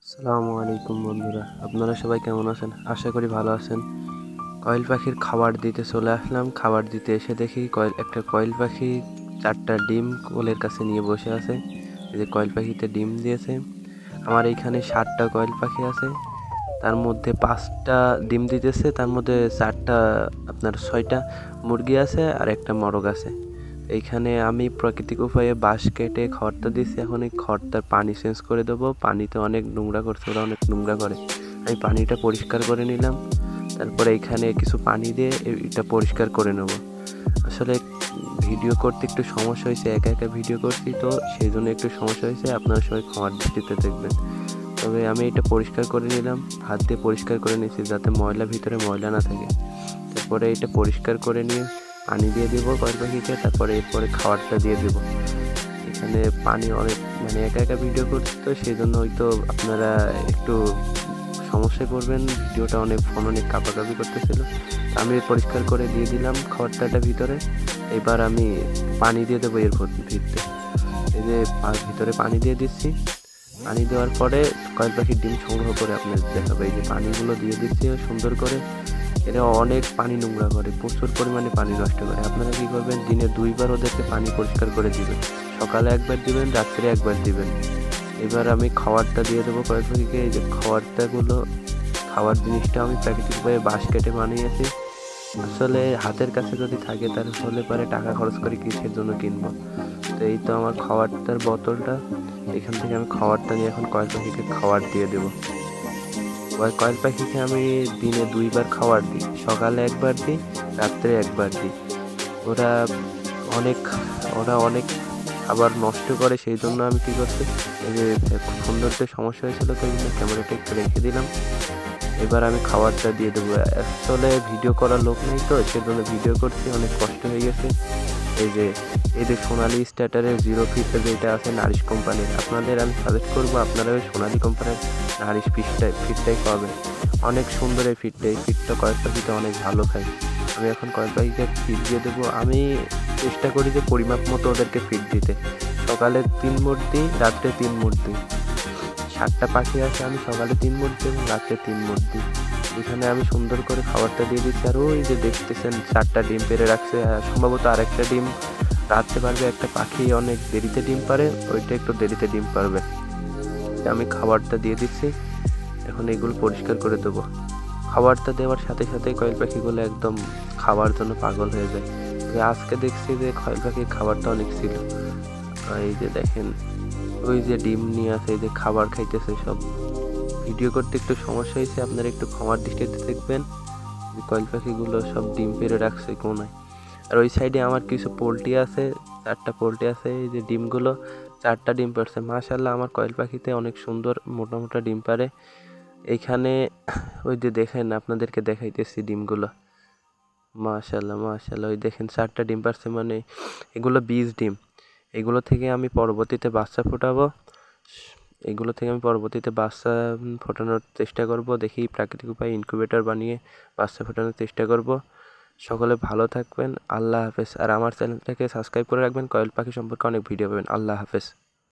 আসসালামু আলাইকুম বন্ধুরা, আপনারা সবাই কেমন আছেন? আশা করি ভালো আছেন। কয়েল পাখির খাবার দিতে চলে আসলাম। খাবার দিতে এসে দেখি একটা কয়েল পাখি 4টা ডিম কোলের কাছে নিয়ে বসে আছে। এই যে কয়েল পাখিতে ডিম দিয়েছে। আমার এইখানে 7টা কয়েল পাখি আছে, তার মধ্যে 5টা ডিম দিতেছে, তার মধ্যে 6টা মুরগি আছে আর একটা মোরগ আছে। এইখানে আমি প্রাকৃতিক উপায়ে বাঁশ কেটে খড়টা দিচ্ছি। এখন এই খড়টার পানি চেঞ্জ করে দেবো। পানিতে অনেক নোংরা করছে, ওরা অনেক নোংরা করে। আমি পানিটা পরিষ্কার করে নিলাম, তারপরে এইখানে কিছু পানি দিয়ে এটা পরিষ্কার করে নেব। আসলে ভিডিও করতে একটু সমস্যা হয়েছে, একা একা ভিডিও করছি তো সেই জন্য একটু সমস্যা হয়েছে। আপনারা সবাই ক্ষমার দৃষ্টিতে দেখবেন। তবে আমি এটা পরিষ্কার করে নিলাম, হাত দিয়ে পরিষ্কার করে নিয়েছি যাতে ভিতরে ময়লা না থাকে। তারপরে এটা পরিষ্কার করে নিয়ে পানি দিয়ে দেবো কয়েল পাখিকে, তারপরে এরপরে খাবারটা দিয়ে দেবো। এখানে পানি অনেক একা একা ভিডিও করছি তো সেই জন্য হয়তো আপনারা একটু সমস্যায় পড়বেন। ভিডিওটা ফোন অনেক কাঁপাকাঁপি করতেছিল। আমি পরিষ্কার করে দিয়ে দিলাম খাবারটা ভিতরে। এবার আমি পানি দিয়ে দেবো এর ভিতরে। এই যে ভিতরে পানি দিয়ে দিচ্ছি। পানি দেওয়ার পরে কয়েল পাখির ডিম সংগ্রহ করে আপনাদের দেখাবো। এই যে পানিগুলো দিয়ে দিচ্ছি সুন্দর করে। এরা অনেক পানি নোংরা করে, প্রচুর পরিমাণে পানি নষ্ট করে। আপনারা কী করবেন, দিনে 2বার ওদেরকে পানি পরিষ্কার করে দিবেন। সকালে একবার দিবেন, রাত্রে একবার দিবেন। এবার আমি খাবারটা দিয়ে দেবো কয়েক পাখিকে। এই যে খাবার জিনিসটা আমি প্রাকৃতিকভাবে বাঁশ কেটে বানিয়েছি। আসলে হাতের কাছে যদি থাকে তাহলে পরে টাকা খরচ করে কিসের জন্য কিনবো। তো এই তো আমার খাবারটার বোতলটা, এখান থেকে আমি খাবারটা নিয়ে এখন কয়েল পাখিকে খাবার দিয়ে দেবো। কয়েল পাখিকে আমি দিনে 2বার খাবার দিই, সকালে একবার দিই, রাত্রে একবার দিই। ওরা অনেক খাবার নষ্ট করে, সেই জন্য আমি কী করছি, এই যে সৌন্দর্যের সমস্যা হয়েছিল তো এই জন্য ক্যামেরাটা একটু রেখে দিলাম। এবার আমি খাবারটা দিয়ে দেবো। আসলে ভিডিও করার লোক নেই তো সেজন্য ভিডিও করছি, অনেক কষ্ট হয়ে গেছে। এই যে সোনালি স্টার্টারের 0 ফিট যেটা আছে নারিশ কোম্পানির, আপনাদের আমি সাজেস্ট করবো আপনারা ওই সোনালি কোম্পানির নারিশ ফিটটাই পাবেন। অনেক সুন্দর এই ফিটটা কয়েক পাখিতে অনেক ভালো খায়। আমি এখন কয়েক পাখিকে ফিট দিয়ে দেবো। আমি চেষ্টা করি যে পরিমাপ মতো ওদেরকে ফিট দিতে। সকালে 3 মুঠ দিই, রাত্রে 3 মুঠ দিই। 7টা পাখি আছে, আমি সকালে 3 মুঠ দিই এবং রাত্রে 3 মুঠ দিই। এখানে আমি সুন্দর করে খাবারটা দিয়ে দিচ্ছি। আর ওই যে দেখতেছেন 4টা ডিম পেড়ে রাখছে, সম্ভবত আরেকটা ডিম রাখতে পারবে। একটা পাখি অনেক দেরিতে ডিম পারে, ওইটা একটু দেরিতে ডিম পারবে। আমি খাবারটা দিয়ে দিচ্ছি, এখন এগুলো পরিষ্কার করে দেবো। খাবারটা দেওয়ার সাথে সাথে কয়েল পাখিগুলো একদম খাবার জন্য পাগল হয়ে যায়। আজকে দেখছি যে কয়েল পাখির খাবারটা অনেক ছিল। এই যে দেখেন, ওই যে ডিম নিয়ে আসে, এই যে খাবার খাইতেছে সব। ভিডিও করতে একটু সমস্যা হয়েছে, আপনারা একটু ক্ষমার দৃষ্টিতে দেখবেন। কয়েল পাখিগুলো সব ডিম পেড়ে রাখছে কোনায়। আর ওই সাইডে আমার কিছু পোলট্রি আছে, 4টা পোলট্রি আছে। এই যে ডিমগুলো 4টা ডিম পারছে। মাশাআল্লাহ, আমার কয়েল পাখিতে অনেক সুন্দর মোটা মোটা ডিম পারে। এইখানে ওই যে দেখেন, আপনাদেরকে দেখাইতেছি ডিমগুলো। মাশাআল্লাহ মাশাআল্লাহ, ওই দেখেন 4টা ডিম পারছে, এগুলো বীজ ডিম। এগুলো থেকে আমি পরবর্তীতে বাচ্চা ফোটাবো। ফোটানোর চেষ্টা করব। দেখি প্রাকৃতিক উপায়ে ইনকিউবেটর বানিয়ে বাচ্চা ফোটানোর চেষ্টা করব। সকলে ভালো থাকবেন, আল্লাহ হাফেজ। আর আমার চ্যানেলটাকে সাবস্ক্রাইব করে রাখবেন, কয়েল পাখি সম্পর্কে অনেক ভিডিও পাবেন। আল্লাহ হাফেজ।